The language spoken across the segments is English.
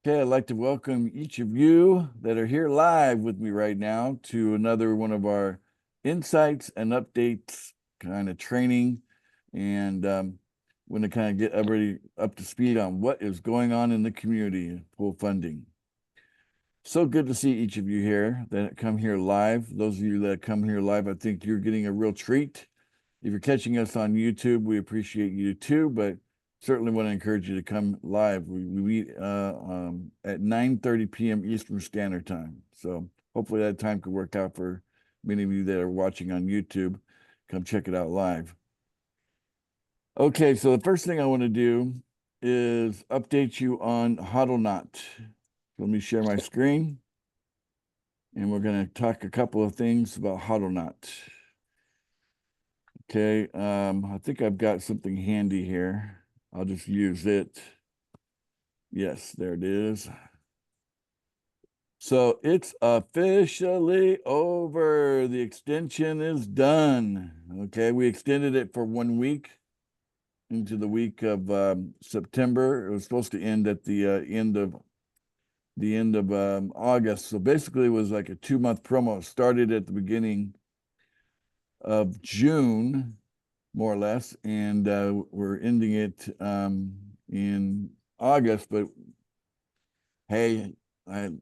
Okay, I'd like to welcome each of you that are here live with me right now to another one of our insights and updates kind of training. And want to kind of get everybody up to speed on what is going on in the community, pool funding. So good to see each of you here that come here live. Those of you that come here live, I think you're getting a real treat. If you're catching us on YouTube, we appreciate you too, but certainly want to encourage you to come live. We meet at 9:30 p.m. Eastern Standard Time. So hopefully that time could work out for many of you that are watching on YouTube. Come check it out live. Okay, so the first thing I want to do is update you on Hodlnaut. Let me share my screen, and we're going to talk a couple of things about Hodlnaut. Okay, I think I've got something handy here. I'll just use it. Yes, there it is. So it's officially over. The extension is done. Okay, we extended it for 1 week into the week of September. It was supposed to end at the end of August. So basically, it was like a 2-month promo. It started at the beginning of June, more or less, and we're ending it in August. But hey, I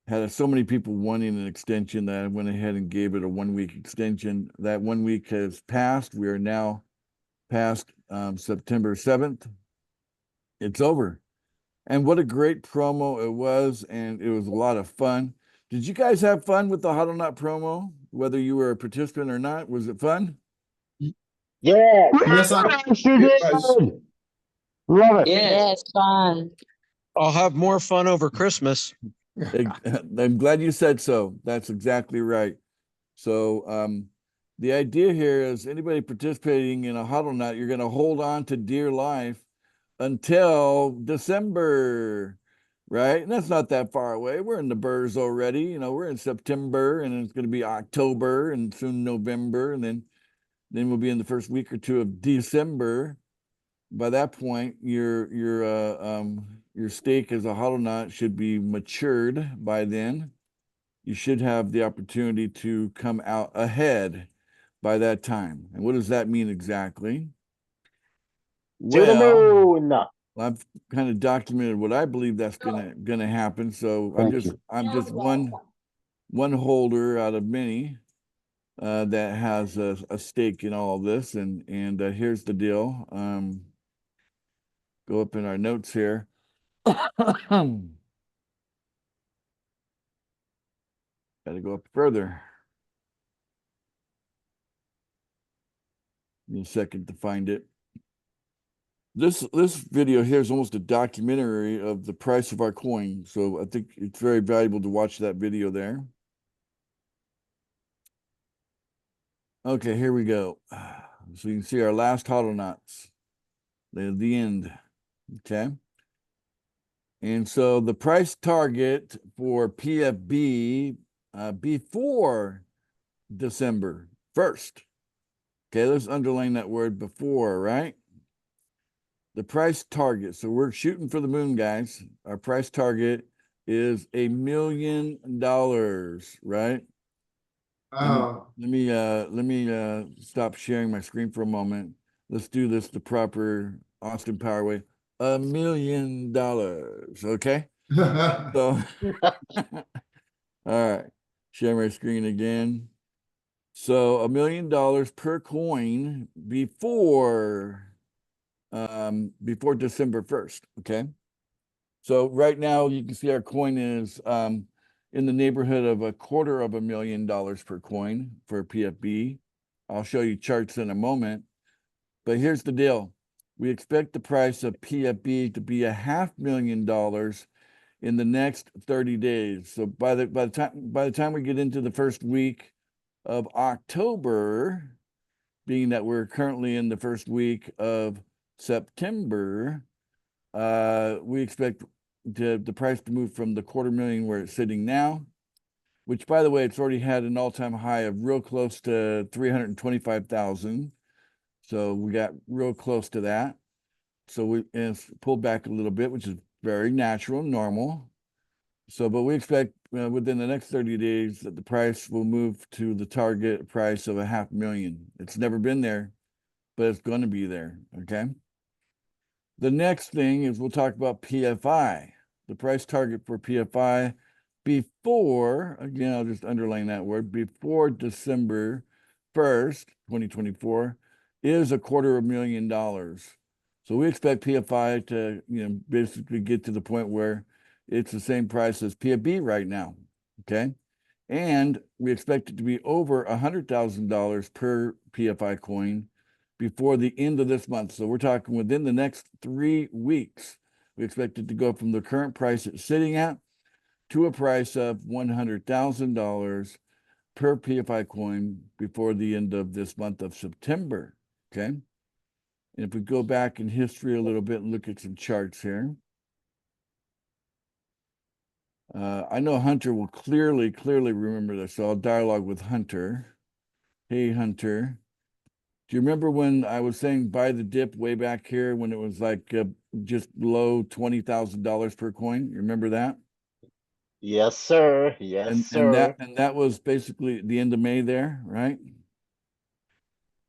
had so many people wanting an extension that I went ahead and gave it a 1-week extension. That 1 week has passed. We are now past September 7th. It's over. And what a great promo it was, and it was a lot of fun. Did you guys have fun with the Hodlnaut promo, whether you were a participant or not? Was it fun? Yeah. Yes, It was. Love it. Yeah, it's fun. I'll have more fun over Christmas. I'm glad you said so. That's exactly right. So the idea here is anybody participating in a Hodlnaut, you're going to hold on to dear life until December, right? And that's not that far away. We're in the burrs already. You know, we're in September, and it's going to be October and soon November, and then we'll be in the first week or two of December. By that point, your stake as a Hodlnaut should be matured by then. You should have the opportunity to come out ahead by that time. And what does that mean exactly? To the moon. I've kind of documented what I believe that's gonna happen. So I'm just one holder out of many that has a stake in all of this. And here's the deal. Go up in our notes here. Got to go up further. Need a second to find it. This video here is almost a documentary of the price of our coin. So I think it's very valuable to watch that video there. Okay, here we go. So you can see our last Hodlnauts. The end. Okay. And so the price target for PFB before December 1st. Okay, let's underline that word before, right? The price target. So we're shooting for the moon, guys. Our price target is $1 million, right? Oh. Let me stop sharing my screen for a moment. Let's do this the proper Austin Power way. $1 million. Okay. So all right. Share my screen again. So $1 million per coin before December 1st. Okay. So right now you can see our coin is in the neighborhood of $250,000 per coin for PFB. I'll show you charts in a moment, but here's the deal. We expect the price of PFB to be $500,000 in the next 30 days. So by the time we get into the first week of October, being that we're currently in the first week of September, we expect the price to move from the $250,000 where it's sitting now, which, by the way, it's already had an all-time high of real close to 325,000. So we got real close to that. So it's pulled back a little bit, which is very natural, normal. So, but we expect within the next 30 days that the price will move to the target price of $500,000. It's never been there, but it's going to be there. Okay. The next thing is we'll talk about PFI, the price target for PFI before, again, I'll just underline that word, before December 1st, 2024, is $250,000. So we expect PFI to, basically get to the point where it's the same price as PFB right now. Okay. And we expect it to be over $100,000 per PFI coin before the end of this month. So we're talking within the next 3 weeks. We expect it to go from the current price it's sitting at to a price of $100,000 per PFI coin before the end of this month of September. Okay. And if we go back in history a little bit and look at some charts here. I know Hunter will clearly remember this, so I'll dialogue with Hunter. Hey, Hunter. Do you remember when I was saying buy the dip way back here when it was like just below $20,000 per coin? You remember that? Yes, sir. Yes, And sir. that was basically the end of May there, right?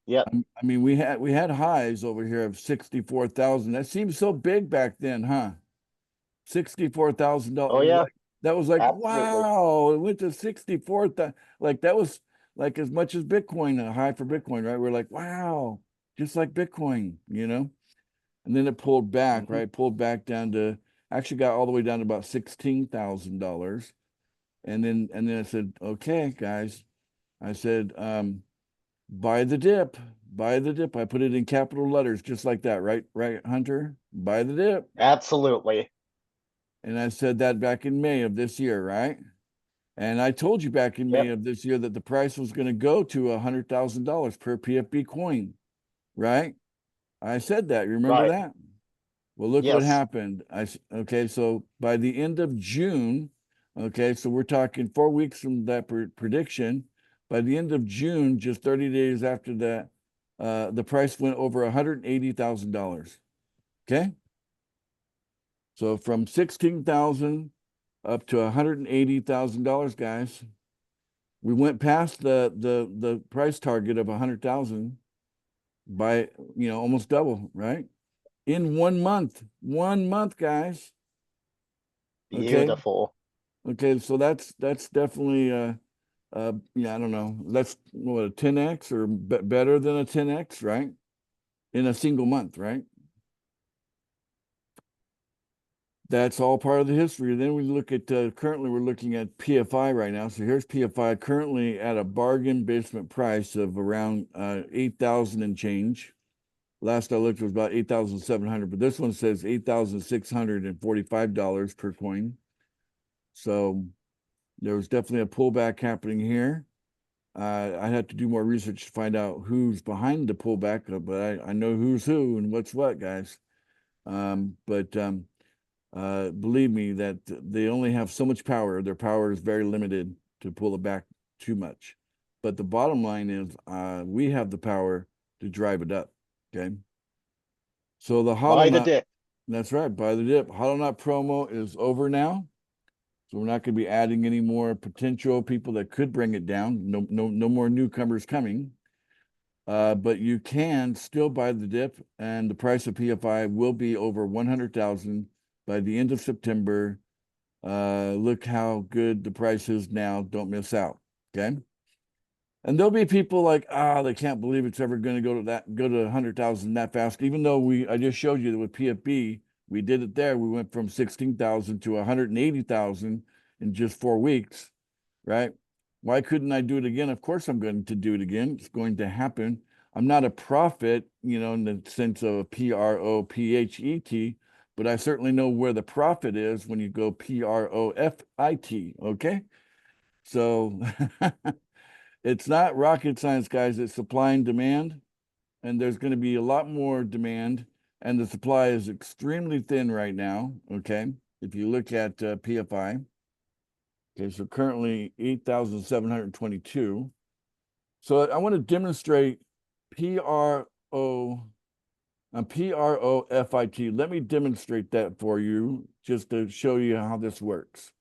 Yep. I mean, we had highs over here of 64,000. That seemed so big back then, huh? $64,000. Oh, yeah. That was like, Absolutely. wow, it went to 64,000. Like that was like as much as Bitcoin, a high for Bitcoin, right? We're like, wow, just like Bitcoin, And then it pulled back, Mhm. right? Pulled back down to, actually got all the way down to about $16,000. And then I said, okay, guys, I said, buy the dip, buy the dip. I put it in capital letters, just like that, right? Right, Hunter? Buy the dip. Absolutely. And I said that back in May of this year, right? And I told you back in May Yep. of this year that the price was going to go to $100,000 per PFB coin, right? I said that. You remember Right. that? Well, look what Yes. happened. Okay, so by the end of June, okay, so we're talking 4 weeks from that prediction. By the end of June, just 30 days after that, the price went over $180,000. Okay, so from 16,000 up to $180,000, guys. We went past the price target of 100,000 by almost double, right? In 1 month. 1 month, guys. Okay. Beautiful. Okay, so that's definitely I don't know. That's what, a 10x or better than a 10x, right? In a single month, right? That's all part of the history. Then we look at currently we're looking at PFI right now. So here's PFI currently at a bargain basement price of around 8,000 and change. Last I looked was about 8,700, but this one says $8,645 per coin. So there was definitely a pullback happening here. I had to do more research to find out who's behind the pullback, but I know who's who and what's what, guys. Believe me that they only have so much power. Their power is very limited to pull it back too much. But the bottom line is we have the power to drive it up. Okay. So the Buy the HODL, dip. that's right, buy the dip. HODL promo is over now. So we're not going to be adding any more potential people that could bring it down. No more newcomers coming. But you can still buy the dip, and the price of PFI will be over 100,000 by the end of September. Look how good the price is now. Don't miss out. Okay. And there'll be people like, they can't believe it's ever going to go to 100,000 that fast. Even though I just showed you that with PFB, we did it there. We went from 16,000 to 180,000 in just 4 weeks, right? Why couldn't I do it again? Of course I'm going to do it again. It's going to happen. I'm not a prophet, in the sense of a PROPHET, but I certainly know where the profit is when you go PROFIT, okay? So it's not rocket science, guys. It's supply and demand, and there's going to be a lot more demand, and the supply is extremely thin right now, okay? If you look at PFI, okay, so currently 8,722. So I want to demonstrate PROFIT Profit. Let me demonstrate that for you just to show you how this works.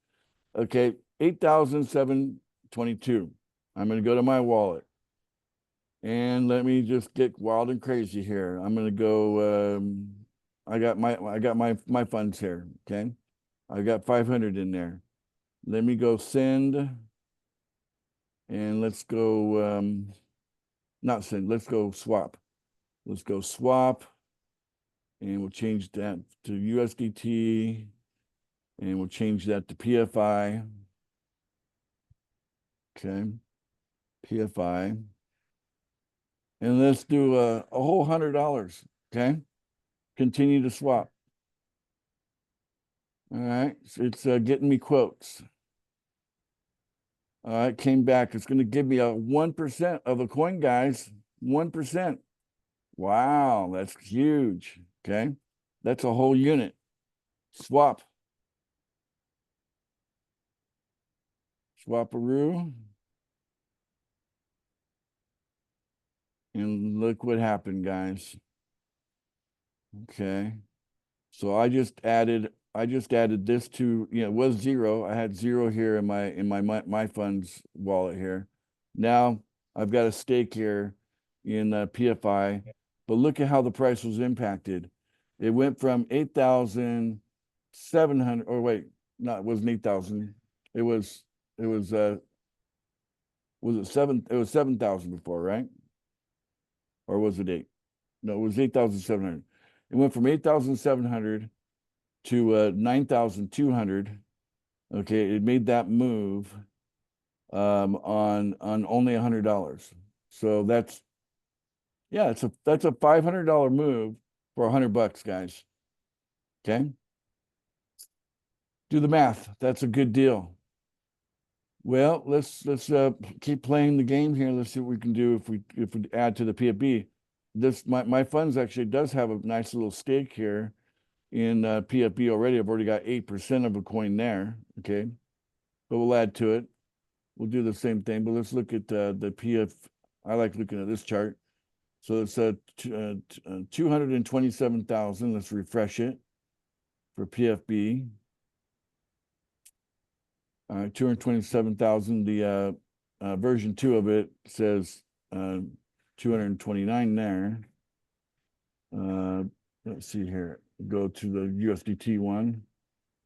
Okay, 8,722. I'm going to go to my wallet. And let me just get wild and crazy here. I'm going to go I got my funds here, okay? I got 500 in there. Let me go send, and let's go not send, let's go swap. Let's go swap, and we'll change that to USDT, and we'll change that to PFI. Okay, PFI. And let's do a whole $100, okay? Continue to swap. All right, so it's getting me quotes. All right, came back. It's going to give me a 1% of a coin, guys. 1%. Wow, that's huge. Okay, that's a whole unit. Swap. Swaparoo. And look what happened, guys. Okay. So I just added this to, it was 0. I had 0 here in my funds wallet here. Now I've got a stake here in PFI, but look at how the price was impacted. It went from 8,700, or wait, no, it wasn't 8,000. It was it 7? It was 7,000 before, right? Or was it 8? No, it was 8,700. It went from 8,700 to 9,200. Okay, it made that move on only $100. So that's that's a $500 move for $100, guys. Okay, do the math. That's a good deal. Well, let's keep playing the game here. Let's see what we can do if we add to the PFB. This my funds actually does have a nice little stake here in PFB already. I've already got 8% of a coin there. Okay, but we'll add to it. We'll do the same thing, but let's look at the PF. I like looking at this chart. So it's 227,000. Let's refresh it for PFB. All right, 227,000. The version 2 of it says 229 there. Let's see here. Go to the USDT one.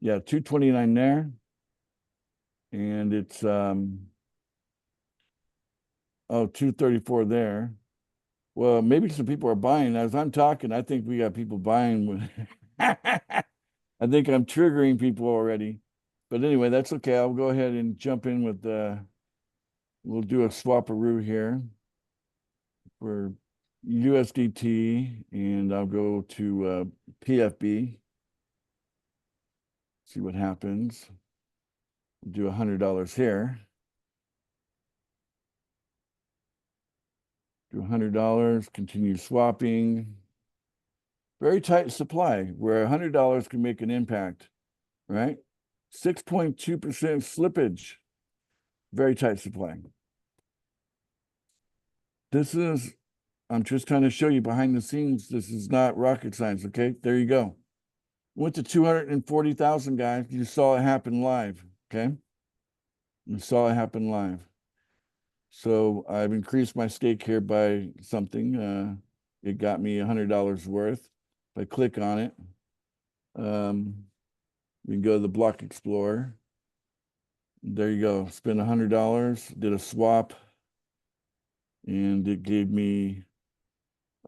Yeah, 229 there. And it's 234 there. Well, maybe some people are buying. As I'm talking, I think we got people buying. I think I'm triggering people already. But anyway, that's okay. I'll go ahead and jump in with we'll do a swaparoo here for USDT, and I'll go to PFB. See what happens. Do $100 here. Do $100, continue swapping. Very tight supply where $100 can make an impact, right? 6.2% slippage. Very tight supply. This is, I'm just trying to show you behind the scenes. This is not rocket science, okay? There you go. Went to 240,000, guys. You saw it happen live, okay? You saw it happen live. So I've increased my stake here by something. It got me $100 worth. If I click on it, we can go to the Block Explorer. There you go. Spent $100, did a swap, and it gave me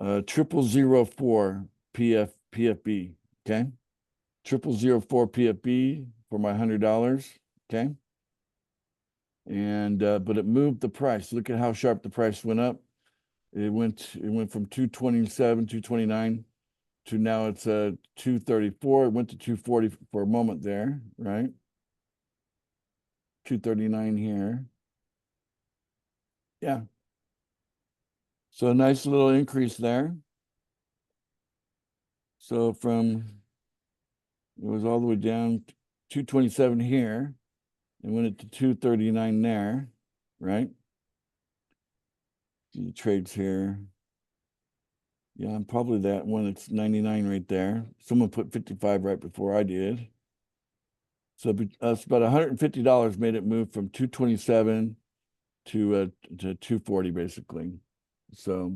0004 PFB. Okay, 0004 PFB for my $100. Okay, and but it moved the price. Look at how sharp the price went up. It went from 227, 229 to now it's 234. It went to 240 for a moment there, right? 239 here. Yeah. So a nice little increase there. So from, it was all the way down to 227 here, and went it to 239 there, right? See the trades here. Yeah, I'm probably that one. It's 99 right there. Someone put 55 right before I did. So it's about $150 made it move from 227 to 240 basically. So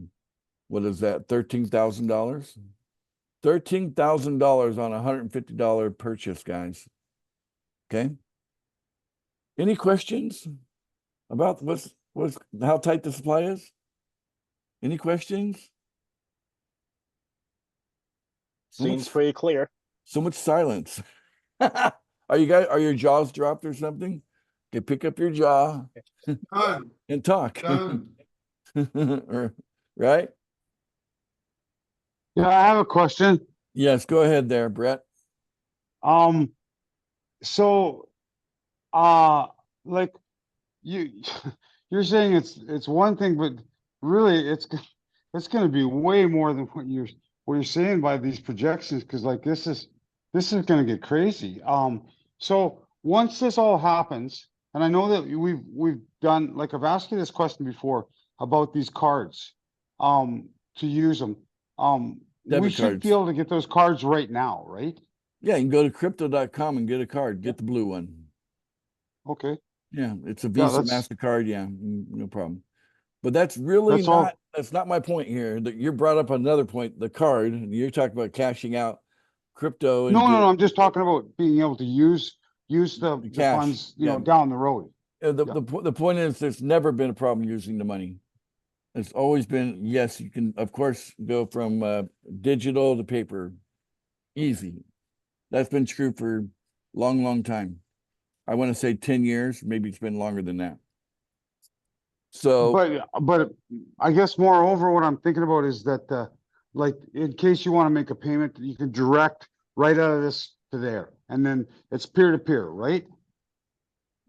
what is that? $13,000? $13,000 on a $150 purchase, guys. Okay. Any questions about what's how tight the supply is? Any questions? So Seems much, pretty clear. so much silence. Are your jaws dropped or something? Okay, pick up your jaw Done, and talk. done. Right? Yeah, I have a question. Yes, go ahead there, Brett. Um, so, uh, like you, you're saying it's one thing, but really it's going to be way more than what you're saying by these projections. Cause like this is going to get crazy. So once this all happens, and I know that we've done, like I've asked you this question before about these cards, to use them. We Debit should cards. be able to get those cards right now, right? Yeah, you can go to crypto.com and get a card. Get the blue one. Okay. Yeah, it's a Yeah, Visa, that's MasterCard. Yeah, no problem. But that's really all. that's not my point here. That you brought up another point, the card. And you're talking about cashing out crypto No, into no, no. I'm just talking about being able to use the the cash. funds, Yeah. down the road. Yeah. The point is there's never been a problem using the money. It's always been, yes, you can of course go from digital to paper. Easy. That's been true for long, long time. I want to say 10 years, maybe it's been longer than that. So But I guess moreover, what I'm thinking about is that, like, in case you want to make a payment, you can direct right out of this to there, and then it's peer to peer, right?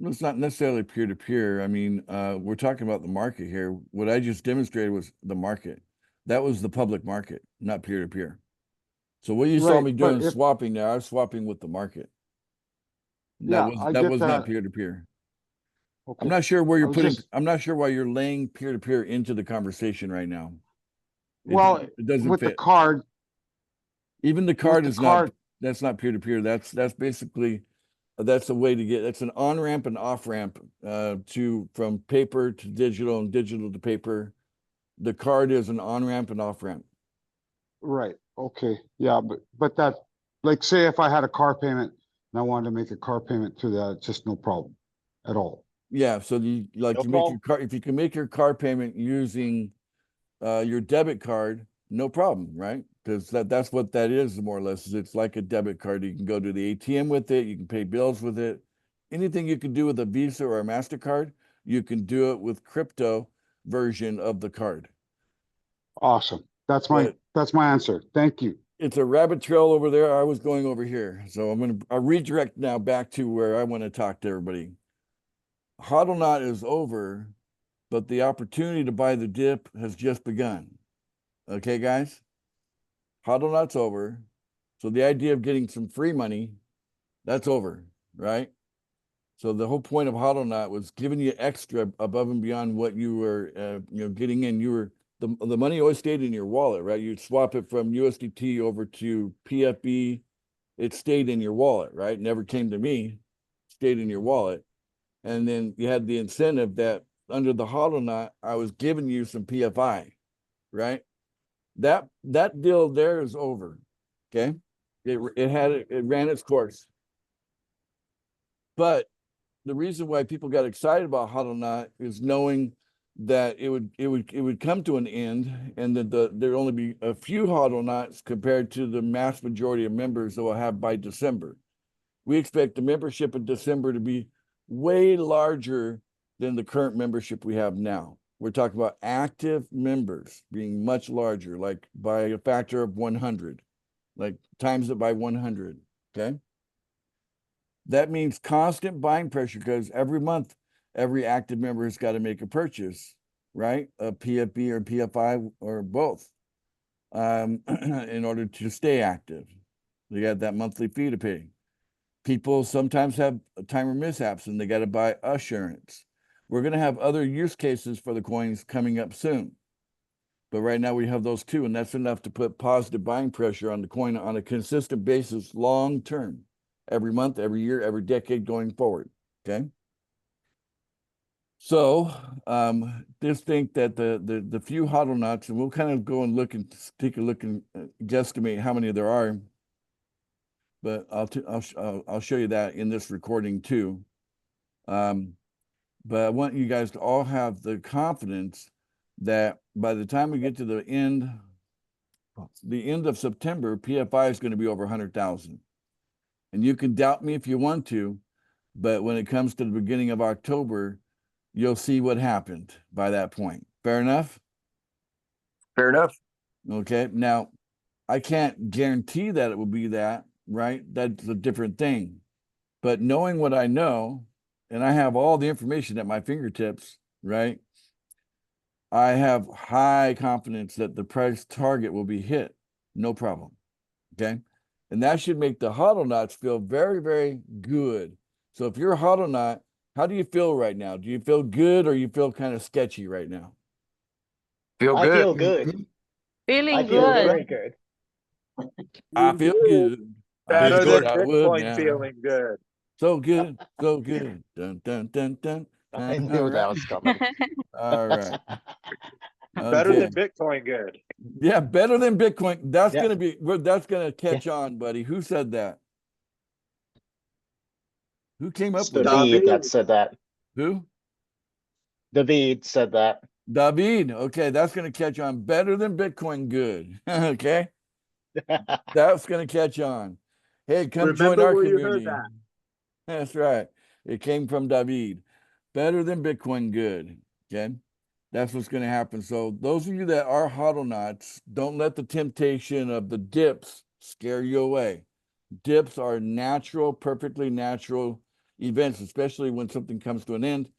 it's not necessarily peer to peer. I mean, we're talking about the market here. What I just demonstrated was the market. That was the public market, not peer to peer. So what you saw Right. me But doing if, swapping there, I was swapping with the market. yeah, I That get was not that. peer to peer. I'm Okay. not sure where I you're was putting, just, I'm not sure why you're laying peer to peer into the conversation right now. well, It doesn't with the fit. card, Even the with card the is not, card, that's not peer to peer. That's basically, that's a way to get, that's an on ramp and off ramp to from paper to digital and digital to paper. The card is an on ramp and off ramp. right. Okay. Yeah. But that, like, say if I had a car payment and I wanted to make a car payment to that, it's just no problem at all. Yeah, so you like No to make your problem. car, if you can make your car payment using your debit card, no problem, right? Because that's what that is more or less. Is it's like a debit card. You can go to the ATM with it, you can pay bills with it. Anything you can do with a Visa or a MasterCard, you can do it with crypto version of the card. Awesome. But That's my answer. Thank you. it's a rabbit trail over there. I was going over here. So I'll redirect now back to where I want to talk to everybody. HODL knot is over, but the opportunity to buy the dip has just begun. Okay, guys? HODL knot's over. So the idea of getting some free money, that's over, right? So the whole point of HODL knot was giving you extra above and beyond what you were, getting in. You were the money always stayed in your wallet, right? You'd swap it from USDT over to PFB. It stayed in your wallet, right? Never came to me. Stayed in your wallet. And then you had the incentive that under the HODL knot, I was giving you some PFI, right? That deal there is over. Okay. It ran its course. But the reason why people got excited about HODL knot is knowing that it would come to an end and that there'd only be a few HODL knots compared to the mass majority of members that we'll have by December. We expect the membership in December to be way larger than the current membership we have now. We're talking about active members being much larger, like by a factor of 100, like times it by 100, okay? That means constant buying pressure because every month, every active member has got to make a purchase, right? A PFB or PFI or both in order to stay active. They got that monthly fee to pay. People sometimes have timer mishaps and they got to buy assurance. We're going to have other use cases for the coins coming up soon. But right now we have those two, and that's enough to put positive buying pressure on the coin on a consistent basis, long term, every month, every year, every decade going forward. Okay. So just think that the few hodl knots, and we'll kind of go and look and take a look and guesstimate how many there are. But I'll show you that in this recording too. But I want you guys to all have the confidence that by the time we get to the end of September, PFI is going to be over 100,000. And you can doubt me if you want to, but when it comes to the beginning of October, you'll see what happened by that point. Fair enough? Fair enough. Okay. Now, I can't guarantee that it will be that, right? That's a different thing. But knowing what I know, and I have all the information at my fingertips, right? I have high confidence that the price target will be hit. No problem. Okay. And that should make the hodl knots feel very, very good. So if you're a hodl knot, how do you feel right now? Do you feel good or you feel kind of sketchy right now? Feel I good. feel good. Feeling I feel good. very good. I feel good. Better I than wish I would now. good. So good, so good. Dun, dun, dun, dun. I knew All that right. was coming. All right. Better Okay. than Bitcoin good. Yeah, better than Bitcoin. That's Yeah. that's gonna catch on, buddy. Who said that? Who came up It's with that? David that said that. Who? David said that. David. Okay, that's gonna catch on. Better than Bitcoin good. Okay. That's gonna catch on. Hey, come join Remember our where you heard community. that. That's right. It came from David. Better than Bitcoin good. Okay. That's what's going to happen. So those of you that are hodl knots, don't let the temptation of the dips scare you away. Dips are natural, perfectly natural events, especially when something comes to an end.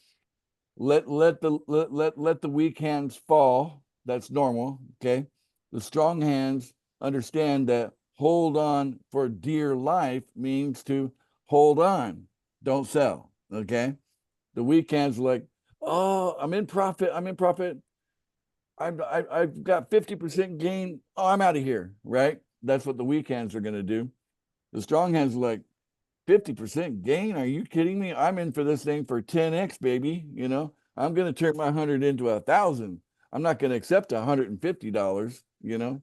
Let the weak hands fall. That's normal. Okay. The strong hands understand that hold on for dear life means to hold on. Don't sell. Okay. The weak hands are like, oh, I'm in profit. I've got 50% gain. Oh, I'm out of here. Right. That's what the weak hands are going to do. The strong hands are like, 50% gain? Are you kidding me? I'm in for this thing for 10x, baby. You know, I'm going to turn my 100 into 1,000. I'm not going to accept $150, you know,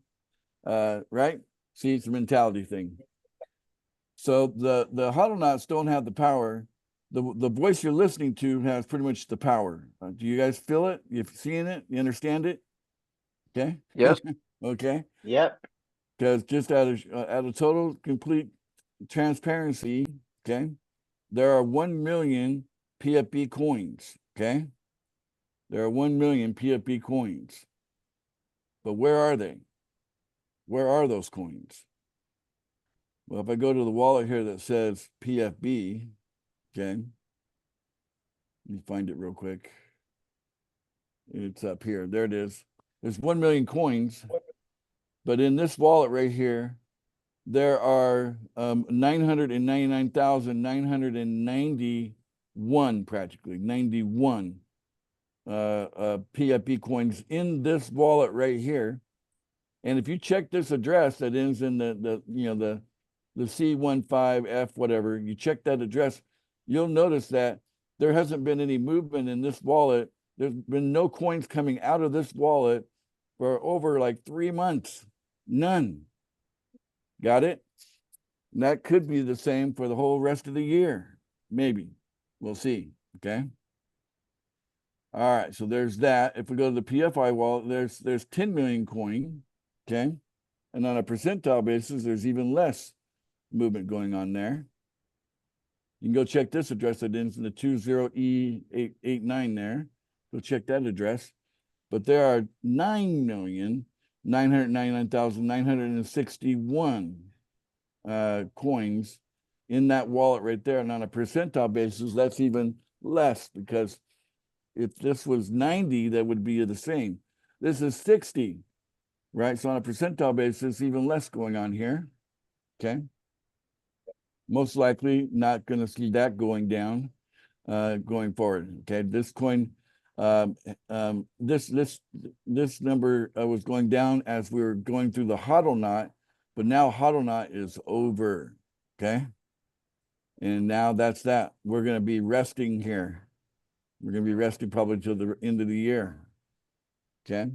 right? See, it's a mentality thing. So the hodl knots don't have the power. The voice you're listening to has pretty much the power. Do you guys feel it? You seeing it? You understand it? Okay. Yes. Okay. Yep. Because just out of total complete transparency, okay, there are 1 million PFP coins. Okay, there are 1 million PFP coins. But where are they? Where are those coins? Well, if I go to the wallet here that says PFB, okay, let me find it real quick. It's up here. There it is. There's 1 million coins, but in this wallet right here, there are 999,991 practically 91 PFP coins in this wallet right here. And if you check this address that ends in the C15F whatever, you check that address, you'll notice that there hasn't been any movement in this wallet. There's been no coins coming out of this wallet for over like 3 months. None. Got it? And that could be the same for the whole rest of the year. Maybe. We'll see. Okay. All right. So there's that. If we go to the PFI wallet, there's 10 million coin. Okay. And on a percentile basis, there's even less movement going on there. You can go check this address that ends in the 20E889 there. Go check that address. But there are 9,999,961 coins in that wallet right there. And on a percentile basis, that's even less, because if this was 90, that would be the same. This is 60, right? So on a percentile basis, even less going on here. Okay. Most likely not going to see that going down going forward. Okay. This coin This number was going down as we were going through the HODL knot, but now HODL knot is over, okay? And now that's that. We're gonna be resting here. We're gonna be resting probably till the end of the year, okay?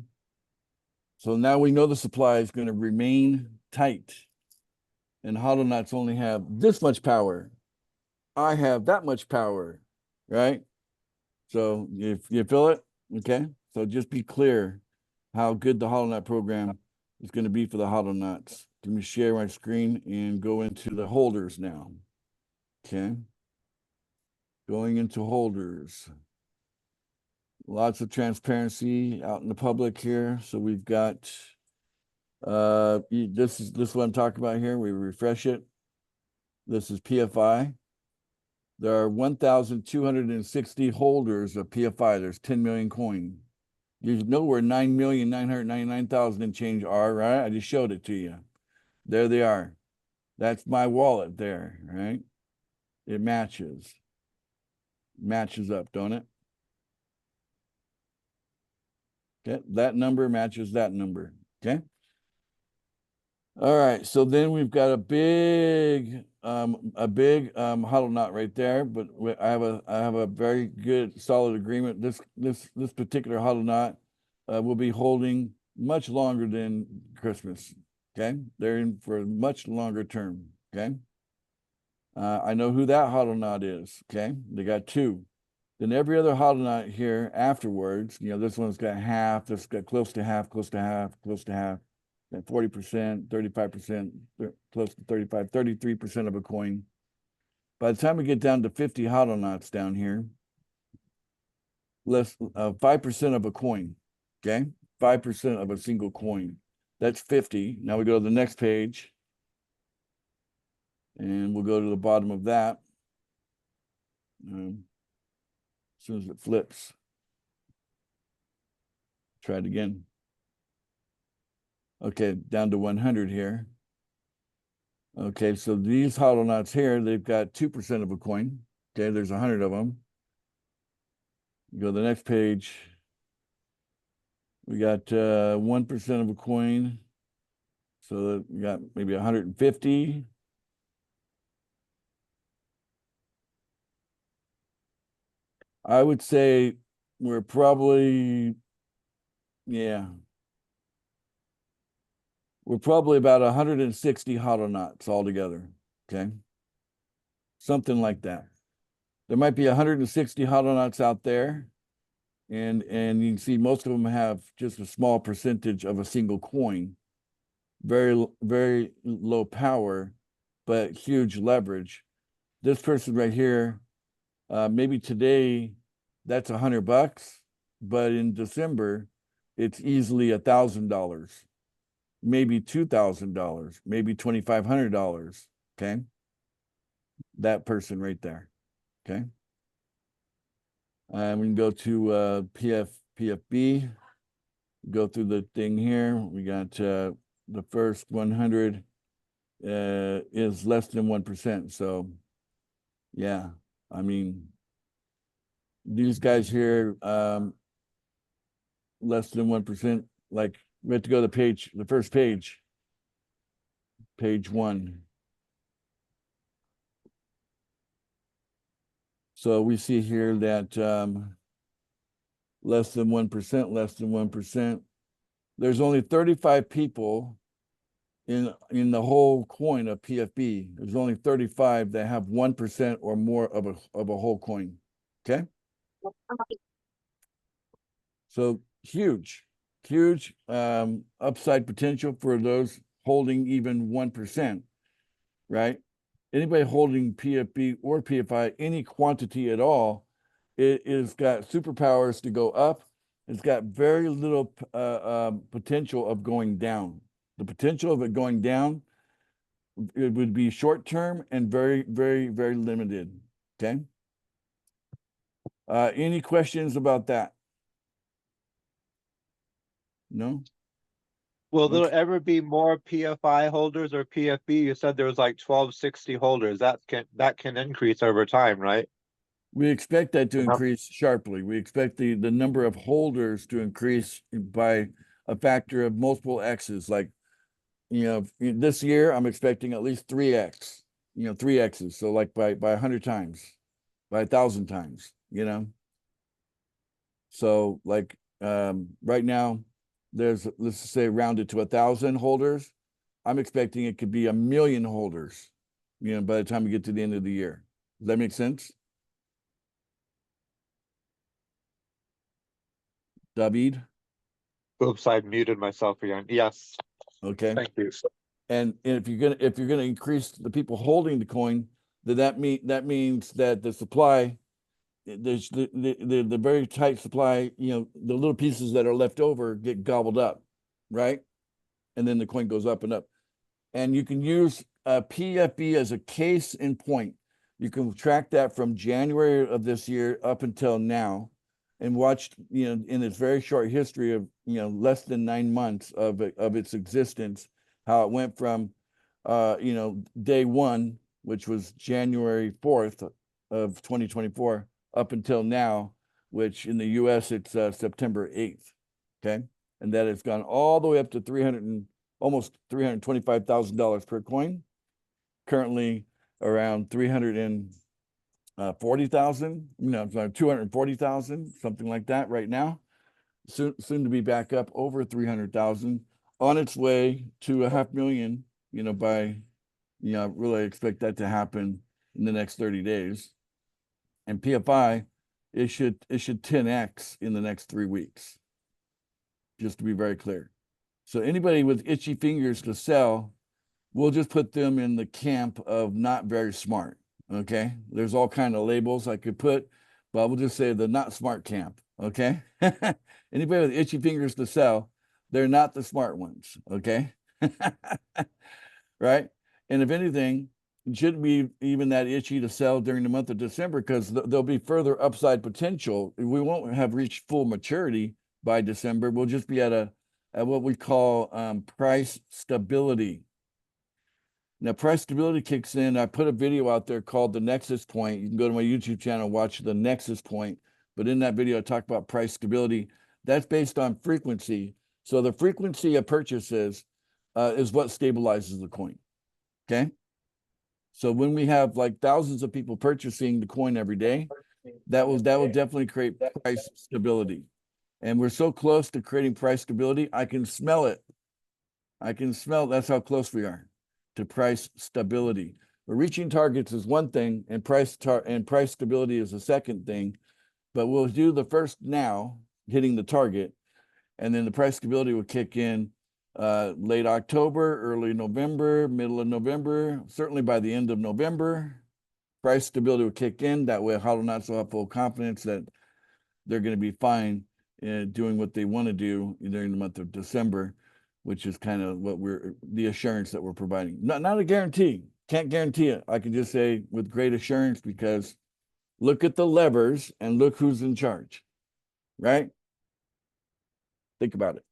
So now we know the supply is gonna remain tight. And HODL knots only have this much power. I have that much power, right? So if you feel it, okay? So just be clear how good the HODL knot program is going to be for the HODL knots. Let me share my screen and go into the holders now. Okay. Going into holders. Lots of transparency out in the public here. So we've got this is what I'm talking about here. We refresh it. This is PFI. There are 1,260 holders of PFI. There's 10 million coin. You know where 9,999,000 and change are, right? I just showed it to you. There they are. That's my wallet there, right? It matches. Matches up, don't it? Okay, that number matches that number, okay? All right, so then we've got a big HODL knot right there, but I have a very good solid agreement. This particular HODL knot will be holding much longer than Christmas. Okay, they're in for a much longer term. Okay, I know who that HODL knot is. Okay, they got two. Then every other HODL knot here afterwards, you know, this one's got half, this got close to half, close to half, close to half. 40%, 35%, close to 35, 33% of a coin. By the time we get down to 50 HODL knots down here, less 5% of a coin, okay? 5% of a single coin. That's 50. Now we go to the next page. And we'll go to the bottom of that. As soon as it flips. Try it again. Okay, down to 100 here. Okay, so these HODL knots here, they've got 2% of a coin. Okay, there's 100 of them. Go to the next page. We got 1% of a coin. So we got maybe 150. I would say we're probably, yeah. We're probably about 160 HODL knots altogether, okay? Something like that. There might be 160 HODL knots out there, and you can see most of them have just a small percentage of a single coin. Very, very low power, but huge leverage. This person right here, maybe today that's $100, but in December, it's easily $1,000. Maybe $2,000, maybe $2,500, okay? That person right there, okay? And we can go to PFB, go through the thing here. We got the first 100 is less than 1%. So, yeah, I mean, these guys here, less than 1%, like, we have to go to the first page, page 1. So we see here that less than 1%, less than 1%. There's only 35 people in the whole coin of PFB. There's only 35 that have 1% or more of a whole coin. Okay. So huge upside potential for those holding even 1%, right? Anybody holding PFB or PFI, any quantity at all, it has got superpowers to go up. It's got very little potential of going down. The potential of it going down, it would be short term and very, very, very limited. Okay. Any questions about that? No? Will there Okay. ever be more PFI holders or PFB? You said there was like 1,260 holders. That can increase over time, right? We expect that to Yep. increase sharply. We expect the number of holders to increase by a factor of multiple X's. Like, this year I'm expecting at least 3X, 3X's. So like by 100 times, by 1,000 times, So like right now, there's, let's just say rounded to 1,000 holders. I'm expecting it could be 1,000,000 holders, by the time we get to the end of the year. Does that make sense? David? Oops, I muted myself again. Yes, Okay. thank you. And if you're gonna increase the people holding the coin, then that means that the supply, there's the very tight supply, the little pieces that are left over get gobbled up, right? And then the coin goes up and up. And you can use PFB as a case in point. You can track that from January of this year up until now, and watch, in its very short history of, less than 9 months of its existence, how it went from, day one, which was January 4th of 2024, up until now, which in the US it's September 8th. Okay. And that has gone all the way up to almost $325,000 per coin. Currently around 340,000, 240,000, something like that right now. Soon to be back up over 300,000, on its way to 500,000, by, really expect that to happen in the next 30 days. And PFI, it should 10X in the next 3 weeks, just to be very clear. So anybody with itchy fingers to sell, we'll just put them in the camp of not very smart. Okay. There's all kind of labels I could put, but we'll just say the not smart camp. Okay. Anybody with itchy fingers to sell, they're not the smart ones. Okay. Right. And if anything, it shouldn't be even that itchy to sell during the month of December, because there'll be further upside potential. We won't have reached full maturity by December. We'll just be at what we call price stability. Now, price stability kicks in. I put a video out there called The Nexus Point. You can go to my YouTube channel, watch The Nexus Point. But in that video, I talk about price stability. That's based on frequency. So the frequency of purchases is what stabilizes the coin. Okay. So when we have like thousands of people purchasing the coin every day, that will definitely create price stability. And we're so close to creating price stability, I can smell it. That's how close we are to price stability. But reaching targets is one thing, and price stability is the second thing. But we'll do the first now, hitting the target, and then the price stability will kick in late October, early November, middle of November, certainly by the end of November. Price stability will kick in. That way, HODLNauts will have full confidence that they're going to be fine doing what they want to do during the month of December, which is kind of what the assurance that we're providing. Not a guarantee. Can't guarantee it. I can just say with great assurance, because look at the levers and look who's in charge, right? Think about it.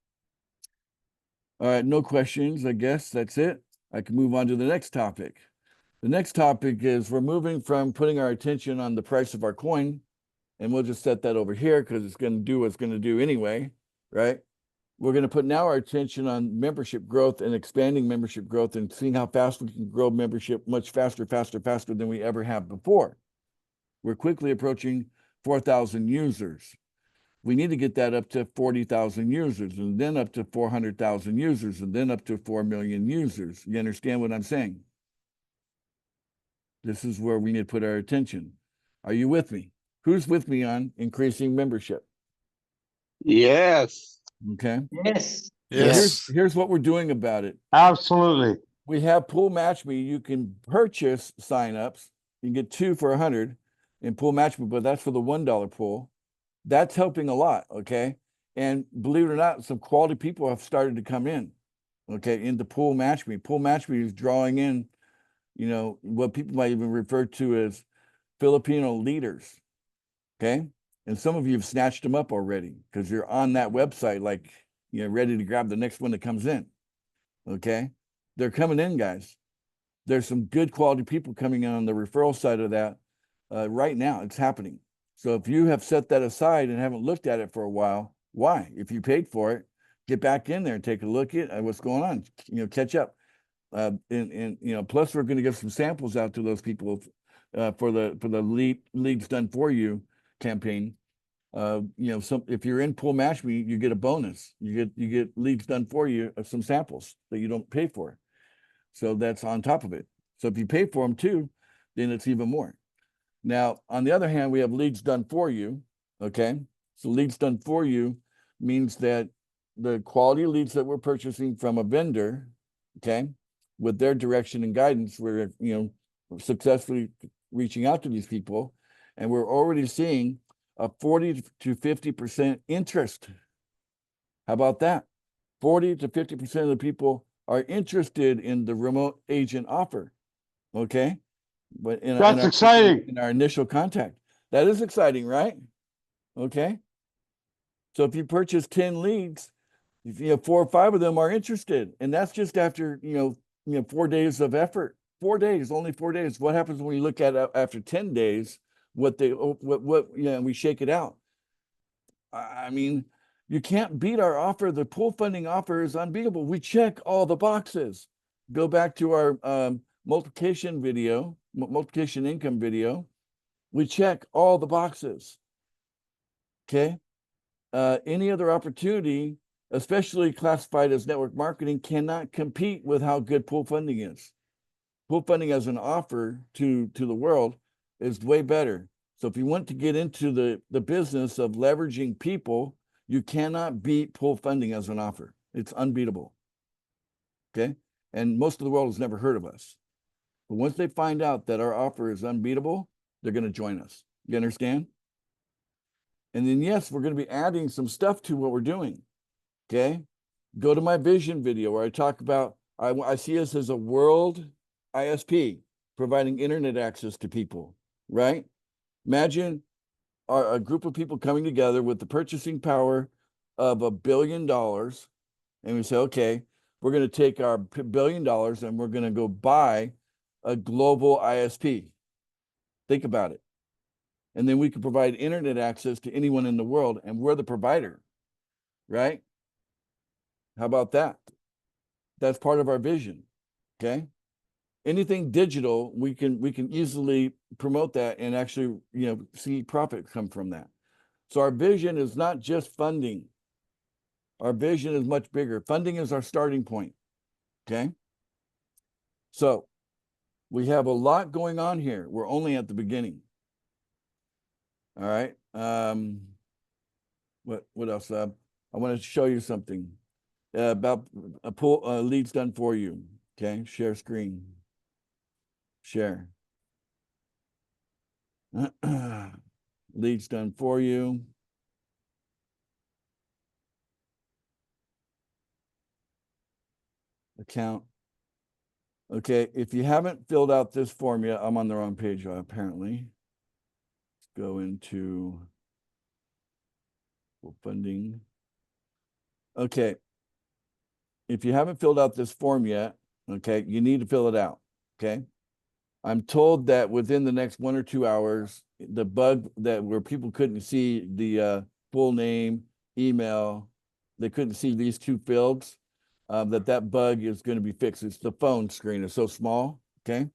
All right, no questions. I guess that's it. I can move on to the next topic. The next topic is we're moving from putting our attention on the price of our coin, and we'll just set that over here because it's going to do what it's going to do anyway, right? We're going to put now our attention on membership growth and expanding membership growth and seeing how fast we can grow membership much faster than we ever have before. We're quickly approaching 4,000 users. We need to get that up to 40,000 users, and then up to 400,000 users, and then up to 4 million users. You understand what I'm saying? This is where we need to put our attention. Are you with me? Who's with me on increasing membership? Yes. Okay. Yes. Here's what we're doing about it. Absolutely. We have Pool Match Me. You can purchase signups. You can get 2 for 100 in Pool Match Me, but that's for the $1 pool. That's helping a lot. Okay. And believe it or not, some quality people have started to come in, okay, into Pool Match Me. Pool Match Me is drawing in, what people might even refer to as Filipino leaders. Okay. And some of you have snatched them up already because you're on that website, like, ready to grab the next one that comes in. Okay. They're coming in, guys. There's some good quality people coming in on the referral side of that. right now. It's happening. So if you have set that aside and haven't looked at it for a while, why? If you paid for it, get back in there and take a look at what's going on. Catch up. And plus we're going to give some samples out to those people for the leads done for you campaign. If you're in Pool Match Me, you get a bonus. You get leads done for you of some samples that you don't pay for. So that's on top of it. So if you pay for them too, then it's even more. Now, on the other hand, we have leads done for you. Okay. So leads done for you means that the quality leads that we're purchasing from a vendor, okay, with their direction and guidance, we're successfully reaching out to these people, and we're already seeing a 40 to 50% interest. How about that? 40 to 50% of the people are interested in the remote agent offer. Okay. But That's exciting. in our initial contact, that is exciting, right? Okay. So if you purchase 10 leads, if 4 or 5 of them are interested, and that's just after 4 days of effort. 4 days, only 4 days. What happens when you look at after 10 days? We shake it out. I mean, you can't beat our offer. The pool funding offer is unbeatable. We check all the boxes. Go back to our multiplication income video. We check all the boxes. Okay. Any other opportunity, especially classified as network marketing, cannot compete with how good pool funding is. Pool funding as an offer to the world is way better. So if you want to get into the business of leveraging people, you cannot beat pool funding as an offer. It's unbeatable. Okay. And most of the world has never heard of us. But once they find out that our offer is unbeatable, they're going to join us. You understand? And then, yes, we're going to be adding some stuff to what we're doing. Okay. Go to my vision video where I talk about, I see us as a world ISP providing internet access to people, right? Imagine a group of people coming together with the purchasing power of $1 billion. And we say, okay, we're going to take our $1 billion and we're going to go buy a global ISP. Think about it. And then we can provide internet access to anyone in the world, and we're the provider, right? How about that? That's part of our vision. Okay. Anything digital, we can easily promote that and actually, see profit come from that. So our vision is not just funding. Our vision is much bigger. Funding is our starting point. Okay. So we have a lot going on here. We're only at the beginning. All right. What else? I want to show you something about a pool leads done for you. Okay. Share screen. Share. Leads done for you. Account. Okay, if you haven't filled out this form yet, I'm on the wrong page apparently. Let's go into funding. Okay, if you haven't filled out this form yet, okay, you need to fill it out. Okay, I'm told that within the next 1 or 2 hours, the bug where people couldn't see the full name, email, they couldn't see these 2 fields. That bug is going to be fixed. It's the phone screen is so small, okay?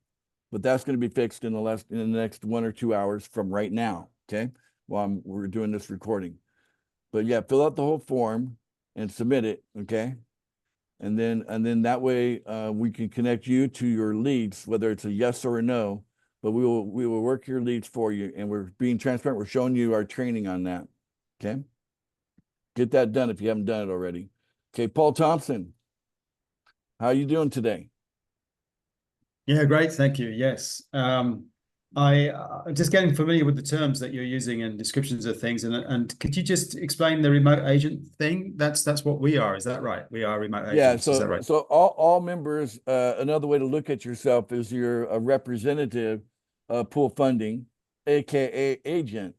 But that's going to be fixed in the next 1 or 2 hours from right now, okay? While we're doing this recording. But yeah, fill out the whole form and submit it, okay? And then that way we can connect you to your leads, whether it's a yes or a no. But we will work your leads for you, and we're being transparent. We're showing you our training on that, okay? Get that done if you haven't done it already. Okay, Paul Thompson. How are you doing today? Yeah, great. Thank you. Yes. I'm just getting familiar with the terms that you're using and descriptions of things. And could you just explain the remote agent thing? That's what we are. Is that right? We are remote agents. Yeah. Is that right? So all members, another way to look at yourself is you're a representative of pool funding, AKA agent,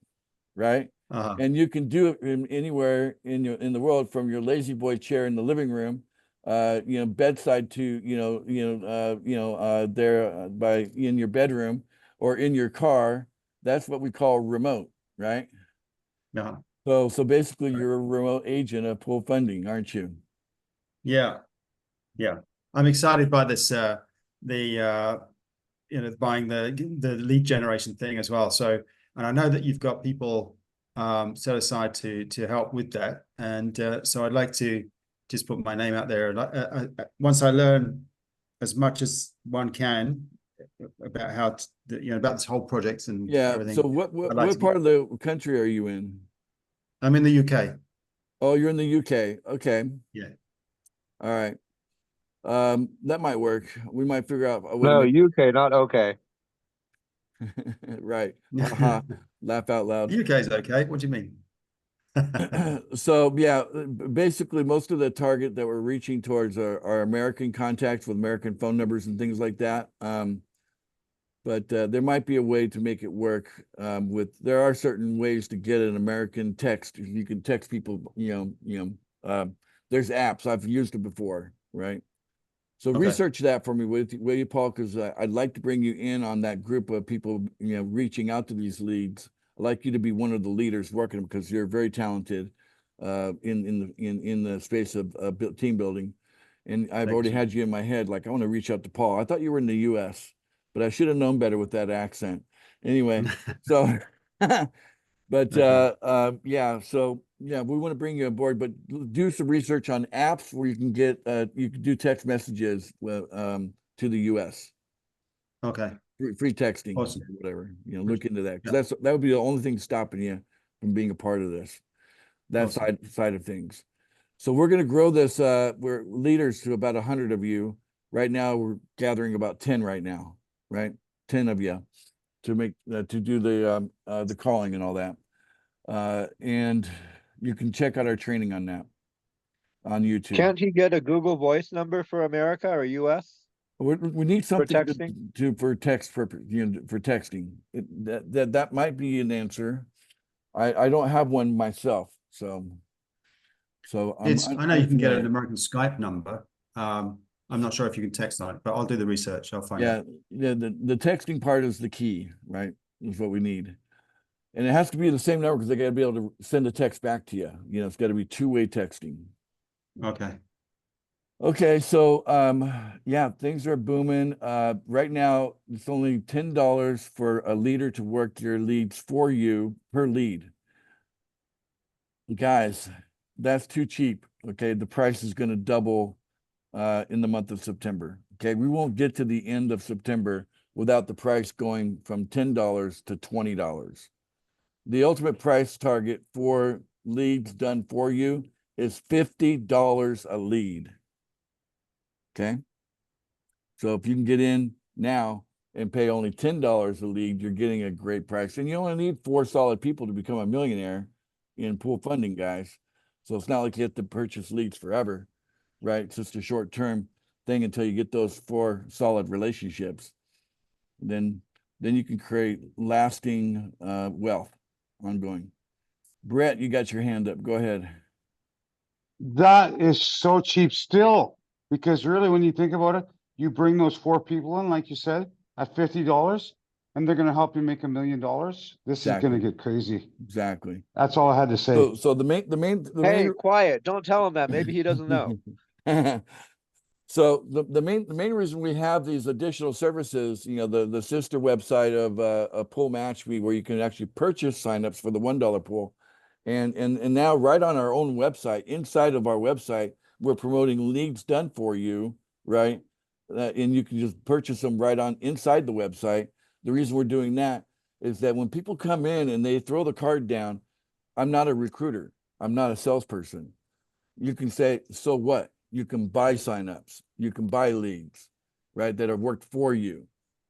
right? And you can do it anywhere in the world, from your lazy boy chair in the living room, bedside to there by in your bedroom or in your car, that's what we call remote, right? Yeah. So basically you're a remote agent of pool funding, aren't you? Yeah. Yeah. I'm excited by this, buying the lead generation thing as well. So, and I know that you've got people set aside to help with that. And so I'd like to just put my name out there. Once I learn as much as one can about how about this whole project and Yeah. everything. So what I'd like to part of the country are you in? I'm in the UK. Oh, you're in the UK. Okay. Yeah. All right. That might work. We might figure out a way No, to UK, not okay. right. Haha. Laugh out loud. The UK is okay. What do you mean? So yeah, basically most of the target that we're reaching towards are American contacts with American phone numbers and things like that. But there might be a way to make it work. There are certain ways to get an American text. You can text people. There's apps I've used it before, right? So Okay. research that for me, will you, Paul? Because I'd like to bring you in on that group of people, reaching out to these leads. I'd like you to be one of the leaders working because you're very talented in the space of team building. And I've Thank already you. had you in my head, like I want to reach out to Paul. I thought you were in the U.S., but I should have known better with that accent. Anyway, so, but Okay. yeah, so yeah, we want to bring you aboard, but do some research on apps where you can get you can do text messages to the US. Okay. Free texting or Awesome. whatever. Look into that Yeah. because that would be the only thing stopping you from being a part of this. That Awesome. side of things. So we're going to grow this. We're leaders to about 100 of you. Right now, we're gathering about 10 right now, right? 10 of you to make to do the calling and all that. And you can check out our training on that on YouTube. Can't he get a Google Voice number for America or US? We need something texting? for text purpose, for texting. That might be an answer. I don't have one myself, so I know you can get an American Skype number. I'm not sure if you can text on it, but I'll do the research. I'll find out. Yeah, the texting part is the key, right? Is what we need. And it has to be the same number because they got to be able to send a text back to you. It's got to be two-way texting. Okay. Okay, so yeah, things are booming. Right now it's only $10 for a leader to work your leads for you per lead. Guys, that's too cheap. Okay, the price is going to double in the month of September. Okay, we won't get to the end of September without the price going from $10 to $20. The ultimate price target for leads done for you is $50 a lead. Okay. So if you can get in now and pay only $10 a lead, you're getting a great price. And you only need 4 solid people to become a millionaire in pool funding, guys. So it's not like you have to purchase leads forever, right? It's just a short-term thing until you get those 4 solid relationships. Then you can create lasting wealth ongoing. Brett, you got your hand up. Go ahead. That is so cheap still, because really, when you think about it, you bring those 4 people in, like you said, at $50, and they're gonna help you make $1 million. This is Exactly. gonna get crazy. Exactly. That's all I had to say. So the main Hey, quiet. Don't tell him that. Maybe he doesn't know. So the main reason we have these additional services, the sister website of a Pool Match Me, where you can actually purchase signups for the $1 pool, and now right on our own website, inside of our website, we're promoting leads done for you, right? And you can just purchase them right on inside the website. The reason we're doing that is that when people come in and they throw the card down, I'm not a recruiter. I'm not a salesperson. You can say, so what? You can buy signups. You can buy leads, right? That have worked for you.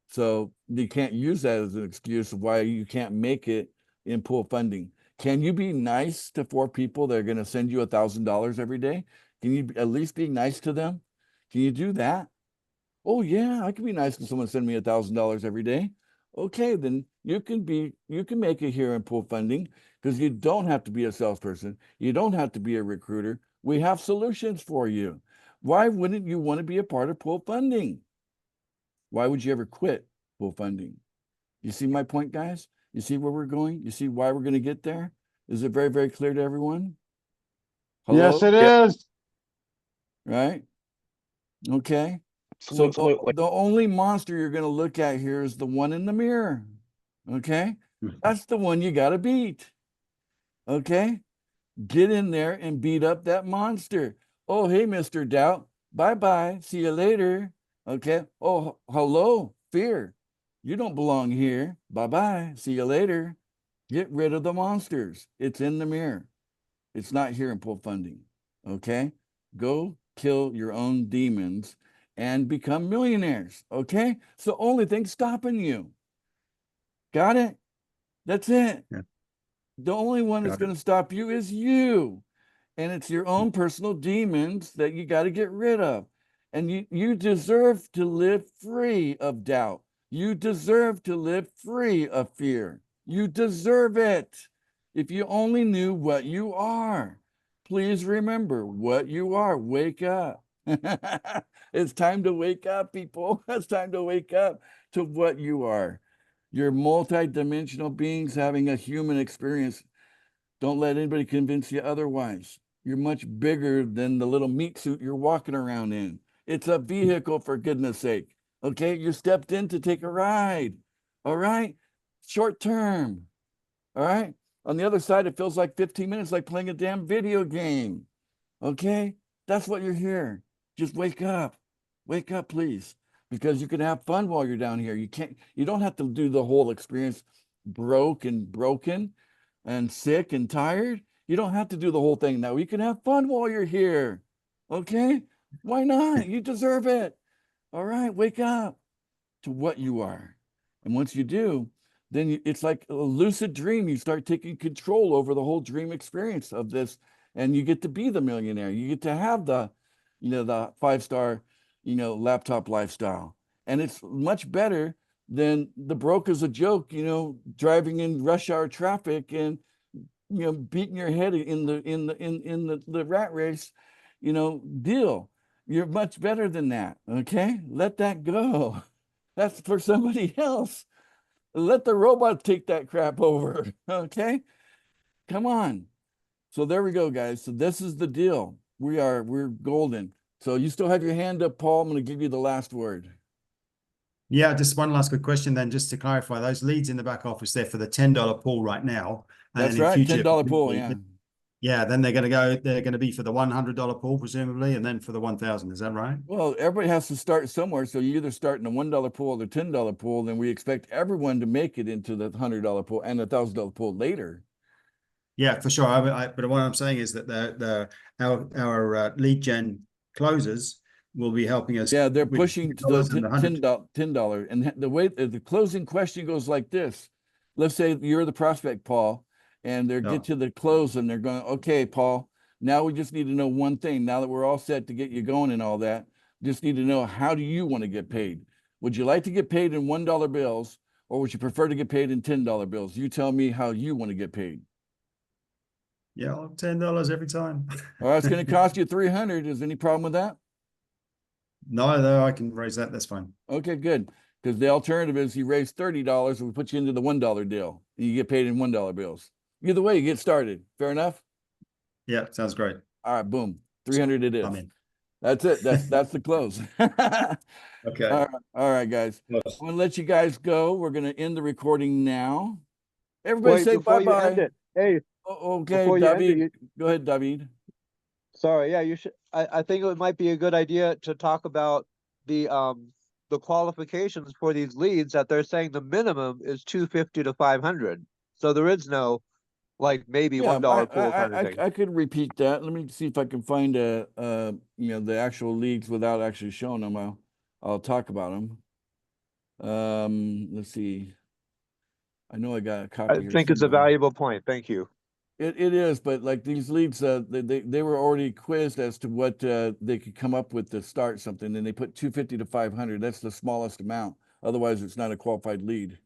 So you can't use that as an excuse of why you can't make it in pool funding. Can you be nice to 4 people that are going to send you $1,000 every day? Can you at least be nice to them? Can you do that? Oh yeah, I can be nice to someone send me $1,000 every day. Okay, then you can make it here in pool funding, because you don't have to be a salesperson. You don't have to be a recruiter. We have solutions for you. Why wouldn't you want to be a part of pool funding? Why would you ever quit pool funding? You see my point, guys? You see where we're going? You see why we're going to get there? Is it very, very clear to everyone? Yes, Hello? it is. Right? Okay. So the, Absolutely. the only monster you're going to look at here is the one in the mirror. Okay? That's the one you got to beat. Okay? Get in there and beat up that monster. Oh, hey, Mr. Doubt. Bye-bye. See you later. Okay? Oh, hello, fear. You don't belong here. Bye-bye. See you later. Get rid of the monsters. It's in the mirror. It's not here in Pull Funding. Okay? Go kill your own demons and become millionaires. Okay? It's the only thing stopping you. Got it? That's it. Yeah. The only one that's Got it. going to stop you is you. And it's your own personal demons that you got to get rid of. And you deserve to live free of doubt. You deserve to live free of fear. You deserve it. If you only knew what you are. Please remember what you are. Wake up. It's time to wake up, people. It's time to wake up to what you are. You're multi-dimensional beings having a human experience. Don't let anybody convince you otherwise. You're much bigger than the little meat suit you're walking around in. It's a vehicle, for goodness sake. Okay, you stepped in to take a ride. All right, short term. All right, on the other side, it feels like 15 minutes, like playing a damn video game. Okay, that's what you're here. Just wake up, please, because you can have fun while you're down here. You don't have to do the whole experience broken and sick and tired. You don't have to do the whole thing now. You can have fun while you're here. Okay? Why not? You deserve it. All right, wake up to what you are. And once you do, then it's like a lucid dream. You start taking control over the whole dream experience of this, and you get to be the millionaire. You get to have the 5-star, laptop lifestyle. And it's much better than the broke as a joke, driving in rush hour traffic and beating your head in the rat race, deal. You're much better than that. Okay, let that go. That's for somebody else. Let the robot take that crap over. Okay, come on. So there we go, guys. So this is the deal. We're golden. So you still have your hand up, Paul. I'm going to give you the last word. Yeah, just one last quick question then, just to clarify, those leads in the back office there for the $10 pool right now. And That's then in right, future, $10 pool, yeah. Yeah, then they're going to be for the $100 pool, presumably, and then for the 1,000. Is that right? Well, everybody has to start somewhere. So you either start in the $1 pool or the $10 pool, then we expect everyone to make it into the $100 pool and the $1,000 pool later. Yeah, for sure. But what I'm saying is that our lead gen closers will be helping us. Yeah, they're with pushing to $10 the and $100. $10. And the way the closing question goes like this. Let's say you're the prospect, Paul, and they get to the close and they're going, okay, Paul, now we just need to know one thing. Now that we're all set to get you going and all that, just need to know, how do you want to get paid? Would you like to get paid in $1 bills, or would you prefer to get paid in $10 bills? You tell me how you want to get paid. Yeah, $10 every time. All right, it's going to cost you $300. Is any problem with that? No, I can raise that. That's fine. Okay, good. Because the alternative is you raise $30 and we put you into the $1 deal. And you get paid in $1 bills. Either way, you get started. Fair enough? Yeah, sounds great. All right, boom. 300 it is. I'm in. That's it. That's the close. Okay. All right, guys. I'm Close. going to let you guys go. We're going to end the recording now. Everybody Wait, say before you end bye-bye. it, hey, Okay, before you end it, David. Go ahead, David. sorry, yeah, you should. I think it might be a good idea to talk about the qualifications for these leads, that they're saying the minimum is 250 to 500. So there is no like maybe Yeah, $1 pool kind of thing. I could repeat that. Let me see if I can find the actual leagues without actually showing them. I'll talk about them. Let's see. I know I got a copy I here think it's a somewhere. valuable point. Thank you. It is, but like these leads, they were already quizzed as to what they could come up with to start something, and they put 250 to 500. That's the smallest amount. Otherwise, it's not a qualified lead,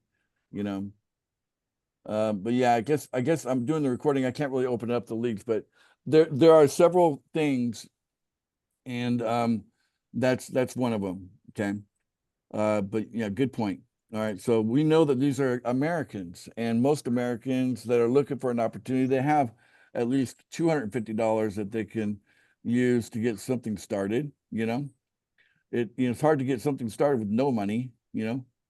But yeah, I guess I'm doing the recording. I can't really open up the leagues, but there are several things, and that's one of them. Okay, but yeah, good point. All right, so we know that these are Americans, and most Americans that are looking for an opportunity, they have at least $250 that they can use to get something started, you know? It's hard to get something started with no money,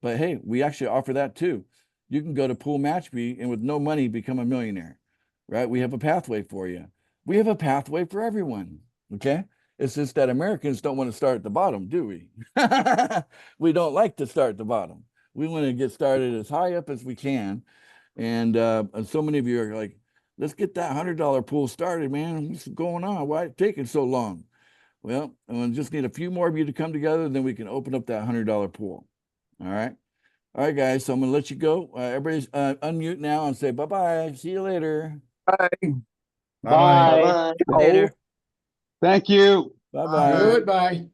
but hey, we actually offer that too. You can go to Pool Matchme and with no money become a millionaire, right? We have a pathway for you. We have a pathway for everyone, okay? It's just that Americans don't want to start at the bottom, do we? We don't like to start at the bottom. We want to get started as high up as we can. And so many of you are like, let's get that $100 pool started, man. What's going on? Why it taking so long? Well, I just need a few more of you to come together, then we can open up that $100 pool. All right. All right, guys. So I'm gonna let you go. Everybody's unmute now and say bye-bye. See you later. Bye-bye. Bye. Bye-bye. Later. Thank you. Bye-bye. Goodbye.